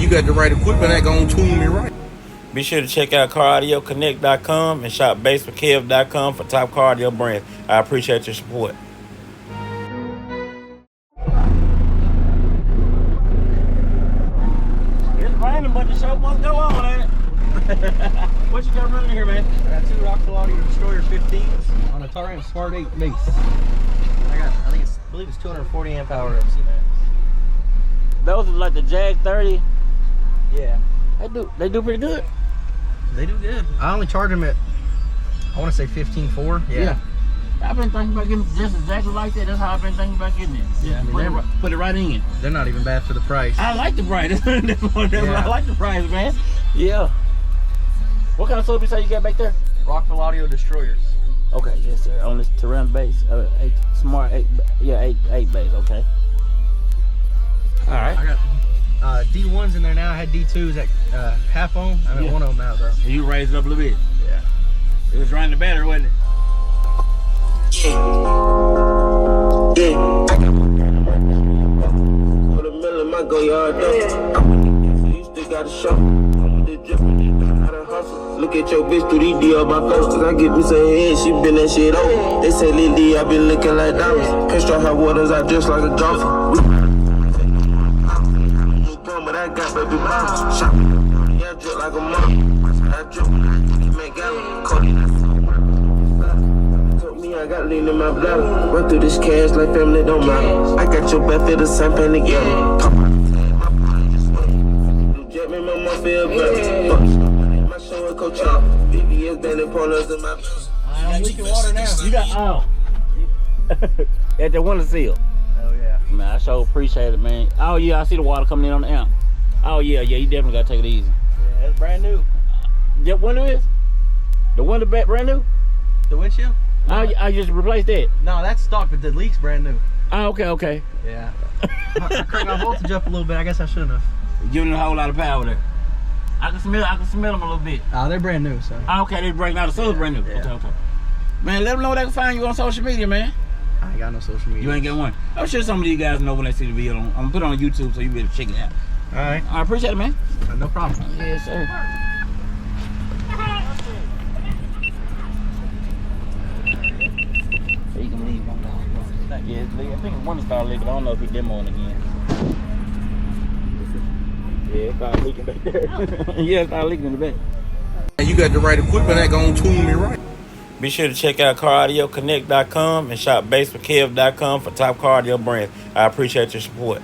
You got the right equipment that gonna tune me right. Be sure to check out CarAudioConnect.com and shop BASSWITHKEV.com for top car audio brands. I appreciate your support. It's raining, but the show must go on, ain't it? What you got running here, man? I got two Rockville Audio Destroyer 15s on a Taramps Smart 8 base. I believe it's 240 amp hour of CMAX. Those are like the Jag 30. Yeah. They do pretty good. They do good. I only charge them at, I want to say 15.4. Yeah. I've been thinking about getting just exactly like that. That's how I've been thinking about getting it. Yeah, I mean, put it right in. They're not even bad for the price. I like the price. I like the price, man. Yeah. What kind of soap you say you got back there? Rockville Audio Destroyers. Okay, yes sir. On this Taramps base, Smart 8, yeah, 8 base. Okay. All right. I got D1s in there now. I had D2s at half on. I'm at one of them now, though. You raised it up a little bit. Yeah. It was running the battery, wasn't it? Yeah. Put a mill in my go yard though. You still got a show. Look at your bitch through these DL by first. Cause I get me some head, she been that shit over. They say Lily, I been looking like diamonds. Pinstripe hot waters, I dress like a dolphin. But I got baby bottles. Shop. Yeah, I drip like a mom. I drip make gallon. Told me I got lean in my bladder. Run through this cash like family don't matter. I got your back, feel the same pain together. Talk about my body just wait. New jet make my mom feel better. My show and coach up. BBS bandit partners in my bills. I'm leaking water now. You got at the window seal. Oh yeah. Man, I sure appreciate it, man. Oh yeah, I see the water coming in on the amp. Oh yeah, you definitely gotta take it easy. Yeah, it's brand new. The window is? The window back brand new? The windshield? No, I just replaced that. No, that's stock, but the leak's brand new. Oh, okay. Yeah. I cranked my voltage up a little bit. I guess I shouldn't have. Giving a whole lot of power there. I can smell them a little bit. Oh, they're brand new, so. Oh, okay, they break out the soul's brand new. Yeah. Okay. Man, let them know where they can find you on social media, man. I ain't got no social media. You ain't got one. I'm sure some of you guys know when they see the video. I'm gonna put it on YouTube so you be able to check it out. All right. I appreciate it, man. No problem. Yes, sir. So you can leave one dog. Yeah, I think one started leaking. I don't know if he demoing again. Yeah, it started leaking back there. Yeah, it started leaking in the back. You got the right equipment that gonna tune me right. Be sure to check out CarAudioConnect.com and shop BASSWITHKEV.com for top car audio brands. I appreciate your support.